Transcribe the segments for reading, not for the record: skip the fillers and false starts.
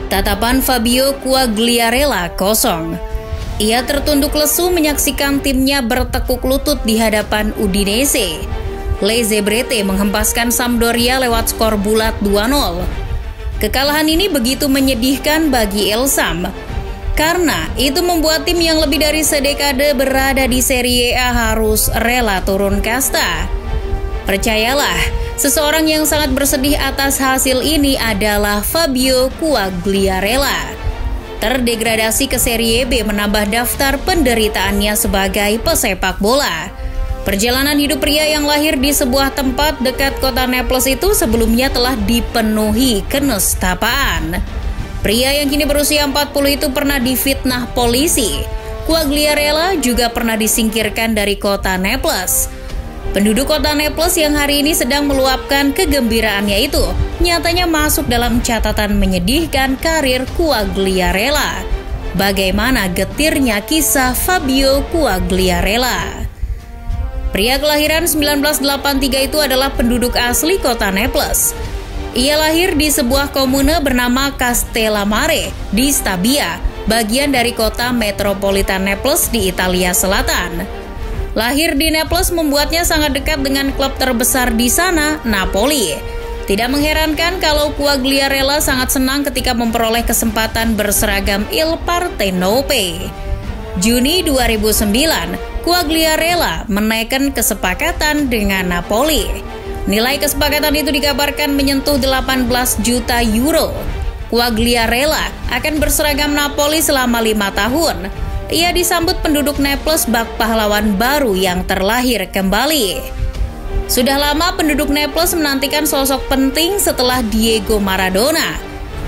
Tatapan Fabio Quagliarella kosong. Ia tertunduk lesu menyaksikan timnya bertekuk lutut di hadapan Udinese. Le Zebrete menghempaskan Sampdoria lewat skor bulat 2-0. Kekalahan ini begitu menyedihkan bagi El Sam, karena itu membuat tim yang lebih dari sedekade berada di Serie A harus rela turun kasta. Percayalah, seseorang yang sangat bersedih atas hasil ini adalah Fabio Quagliarella. Terdegradasi ke Serie B menambah daftar penderitaannya sebagai pesepak bola. Perjalanan hidup pria yang lahir di sebuah tempat dekat kota Naples itu sebelumnya telah dipenuhi kenestapaan. Pria yang kini berusia 40 itu pernah difitnah polisi. Quagliarella juga pernah disingkirkan dari kota Naples. Penduduk kota Naples yang hari ini sedang meluapkan kegembiraannya itu nyatanya masuk dalam catatan menyedihkan karir Quagliarella. Bagaimana getirnya kisah Fabio Quagliarella. Pria kelahiran 1983 itu adalah penduduk asli kota Naples. Ia lahir di sebuah komune bernama Castellammare di Stabia, bagian dari kota metropolitan Naples di Italia Selatan. Lahir di Naples membuatnya sangat dekat dengan klub terbesar di sana, Napoli. Tidak mengherankan kalau Quagliarella sangat senang ketika memperoleh kesempatan berseragam Il Partenope. Juni 2009, Quagliarella menaikkan kesepakatan dengan Napoli. Nilai kesepakatan itu dikabarkan menyentuh 18 juta euro. Quagliarella akan berseragam Napoli selama 5 tahun. Ia disambut penduduk Naples bak pahlawan baru yang terlahir kembali. Sudah lama penduduk Naples menantikan sosok penting setelah Diego Maradona.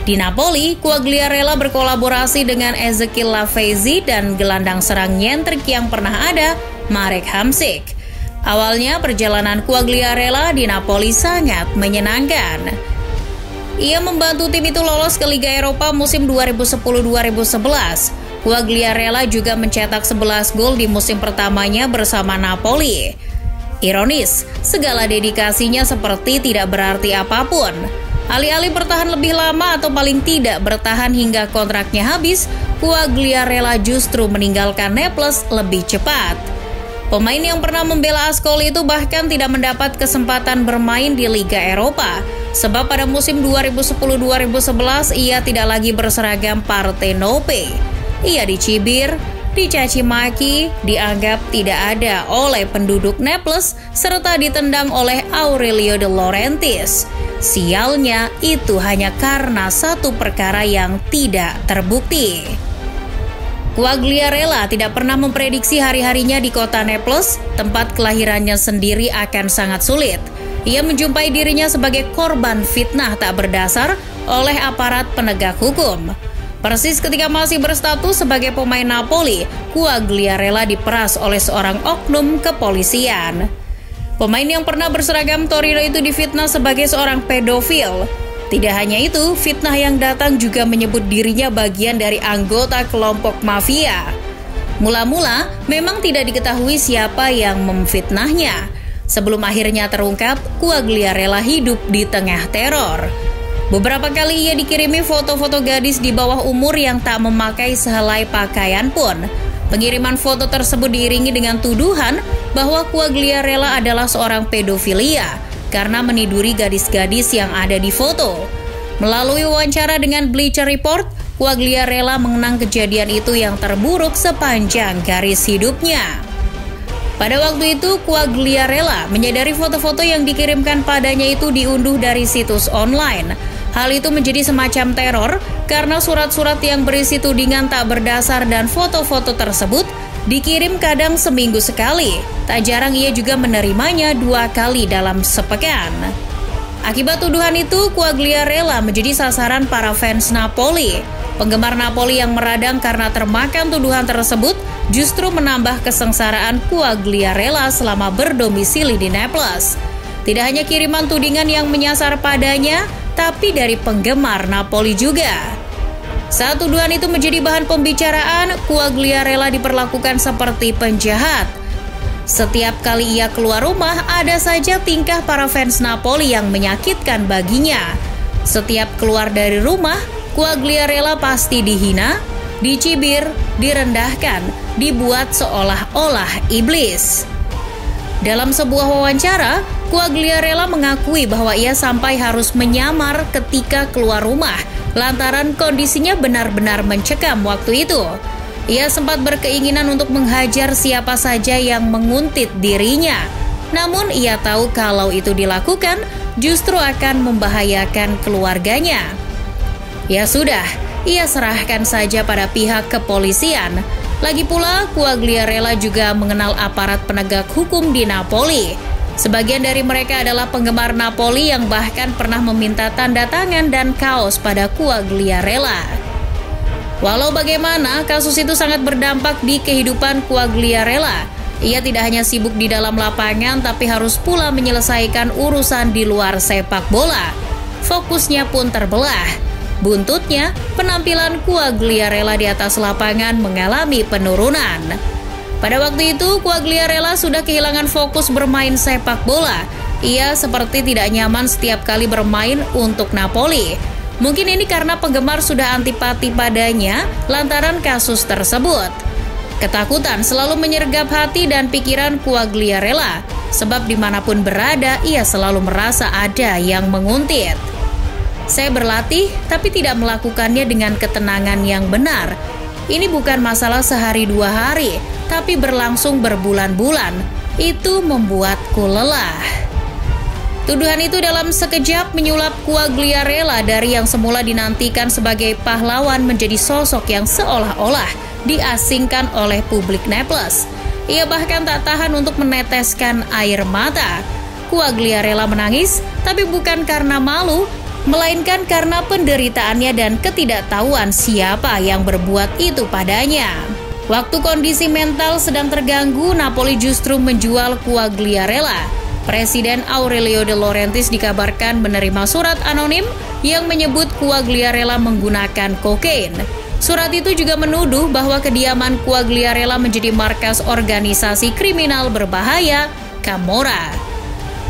Di Napoli, Quagliarella berkolaborasi dengan Ezekiel Lavezzi dan gelandang serang nyentrik yang pernah ada, Marek Hamšík. Awalnya perjalanan Quagliarella di Napoli sangat menyenangkan. Ia membantu tim itu lolos ke Liga Eropa musim 2010-2011. Quagliarella juga mencetak 11 gol di musim pertamanya bersama Napoli. Ironis, segala dedikasinya seperti tidak berarti apapun. Alih-alih bertahan lebih lama atau paling tidak bertahan hingga kontraknya habis, Quagliarella justru meninggalkan Naples lebih cepat. Pemain yang pernah membela Ascoli itu bahkan tidak mendapat kesempatan bermain di Liga Eropa, sebab pada musim 2010-2011 ia tidak lagi berseragam Partenope. Ia dicibir, dicaci maki, dianggap tidak ada oleh penduduk Naples, serta ditendang oleh Aurelio De Laurentiis. Sialnya, itu hanya karena satu perkara yang tidak terbukti. Quagliarella tidak pernah memprediksi hari-harinya di kota Naples, tempat kelahirannya sendiri akan sangat sulit. Ia menjumpai dirinya sebagai korban fitnah tak berdasar oleh aparat penegak hukum. Persis ketika masih berstatus sebagai pemain Napoli, Quagliarella diperas oleh seorang oknum kepolisian. Pemain yang pernah berseragam Torino itu difitnah sebagai seorang pedofil. Tidak hanya itu, fitnah yang datang juga menyebut dirinya bagian dari anggota kelompok mafia. Mula-mula, memang tidak diketahui siapa yang memfitnahnya. Sebelum akhirnya terungkap, Quagliarella hidup di tengah teror. Beberapa kali ia dikirimi foto-foto gadis di bawah umur yang tak memakai sehelai pakaian pun. Pengiriman foto tersebut diiringi dengan tuduhan bahwa Quagliarella adalah seorang pedofilia karena meniduri gadis-gadis yang ada di foto. Melalui wawancara dengan Bleacher Report, Quagliarella mengenang kejadian itu yang terburuk sepanjang garis hidupnya. Pada waktu itu, Quagliarella menyadari foto-foto yang dikirimkan padanya itu diunduh dari situs online. Hal itu menjadi semacam teror karena surat-surat yang berisi tudingan tak berdasar dan foto-foto tersebut dikirim kadang seminggu sekali. Tak jarang ia juga menerimanya 2 kali dalam sepekan. Akibat tuduhan itu, Quagliarella menjadi sasaran para fans Napoli. Penggemar Napoli yang meradang karena termakan tuduhan tersebut justru menambah kesengsaraan Quagliarella selama berdomisili di Naples. Tidak hanya kiriman tudingan yang menyasar padanya, tapi dari penggemar Napoli juga. Saat tuduhan itu menjadi bahan pembicaraan, Quagliarella diperlakukan seperti penjahat. Setiap kali ia keluar rumah, ada saja tingkah para fans Napoli yang menyakitkan baginya. Setiap keluar dari rumah, Quagliarella pasti dihina, dicibir, direndahkan, dibuat seolah-olah iblis. Dalam sebuah wawancara, Quagliarella mengakui bahwa ia sampai harus menyamar ketika keluar rumah lantaran kondisinya benar-benar mencekam waktu itu. Ia sempat berkeinginan untuk menghajar siapa saja yang menguntit dirinya. Namun ia tahu kalau itu dilakukan justru akan membahayakan keluarganya. Ya sudah, ia serahkan saja pada pihak kepolisian. Lagi pula, Quagliarella juga mengenal aparat penegak hukum di Napoli. Sebagian dari mereka adalah penggemar Napoli yang bahkan pernah meminta tanda tangan dan kaos pada Quagliarella. Walau bagaimana, kasus itu sangat berdampak di kehidupan Quagliarella. Ia tidak hanya sibuk di dalam lapangan, tapi harus pula menyelesaikan urusan di luar sepak bola. Fokusnya pun terbelah. Buntutnya, penampilan Quagliarella di atas lapangan mengalami penurunan. Pada waktu itu, Quagliarella sudah kehilangan fokus bermain sepak bola. Ia seperti tidak nyaman setiap kali bermain untuk Napoli. Mungkin ini karena penggemar sudah antipati padanya lantaran kasus tersebut. Ketakutan selalu menyergap hati dan pikiran Quagliarella, sebab dimanapun berada, ia selalu merasa ada yang menguntit. Saya berlatih, tapi tidak melakukannya dengan ketenangan yang benar. Ini bukan masalah sehari dua hari, tapi berlangsung berbulan-bulan. Itu membuatku lelah. Tuduhan itu dalam sekejap menyulap Quagliarella dari yang semula dinantikan sebagai pahlawan menjadi sosok yang seolah-olah diasingkan oleh publik Naples. Ia bahkan tak tahan untuk meneteskan air mata. Quagliarella menangis, tapi bukan karena malu, melainkan karena penderitaannya dan ketidaktahuan siapa yang berbuat itu padanya. Waktu kondisi mental sedang terganggu, Napoli justru menjual Quagliarella. Presiden Aurelio De Laurentiis dikabarkan menerima surat anonim yang menyebut Quagliarella menggunakan kokain. Surat itu juga menuduh bahwa kediaman Quagliarella menjadi markas organisasi kriminal berbahaya, Camorra.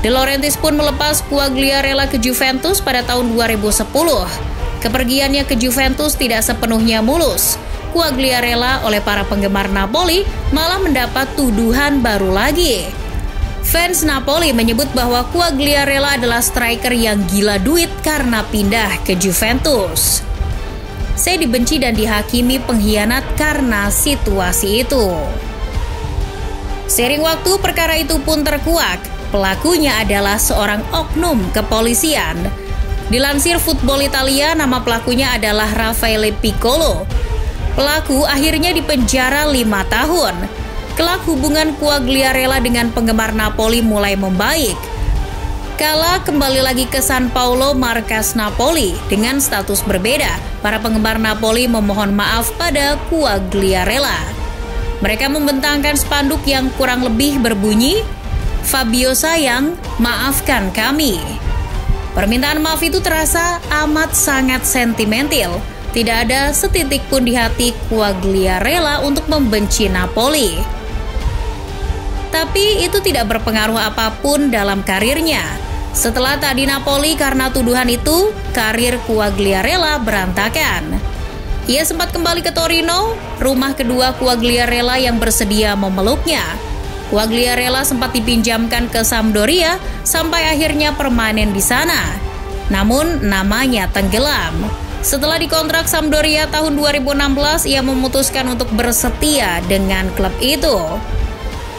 De Laurentiis pun melepas Quagliarella ke Juventus pada tahun 2010. Kepergiannya ke Juventus tidak sepenuhnya mulus. Quagliarella oleh para penggemar Napoli malah mendapat tuduhan baru lagi. Fans Napoli menyebut bahwa Quagliarella adalah striker yang gila duit karena pindah ke Juventus. Saya dibenci dan dihakimi pengkhianat karena situasi itu. Seiring waktu, perkara itu pun terkuak. Pelakunya adalah seorang oknum kepolisian. Dilansir Football Italia, nama pelakunya adalah Raffaele Piccolo. Pelaku akhirnya dipenjara 5 tahun. Kelak hubungan Quagliarella dengan penggemar Napoli mulai membaik. Kala kembali lagi ke San Paolo, markas Napoli, dengan status berbeda, para penggemar Napoli memohon maaf pada Quagliarella. Mereka membentangkan spanduk yang kurang lebih berbunyi, "Fabio sayang, maafkan kami." Permintaan maaf itu terasa amat sangat sentimental. Tidak ada setitik pun di hati Quagliarella untuk membenci Napoli. Tapi itu tidak berpengaruh apapun dalam karirnya. Setelah tak di Napoli karena tuduhan itu, karir Quagliarella berantakan. Ia sempat kembali ke Torino, rumah kedua Quagliarella yang bersedia memeluknya. Quagliarella sempat dipinjamkan ke Sampdoria sampai akhirnya permanen di sana. Namun namanya tenggelam. Setelah dikontrak Sampdoria tahun 2016, ia memutuskan untuk bersetia dengan klub itu.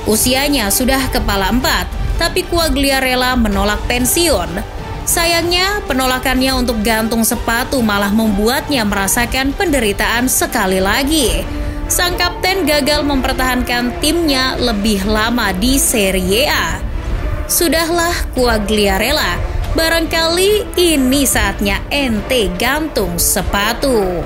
Usianya sudah kepala 4, tapi Quagliarella menolak pensiun. Sayangnya, penolakannya untuk gantung sepatu malah membuatnya merasakan penderitaan sekali lagi. Sang kapten gagal mempertahankan timnya lebih lama di Serie A. Sudahlah Quagliarella, barangkali ini saatnya ente gantung sepatu.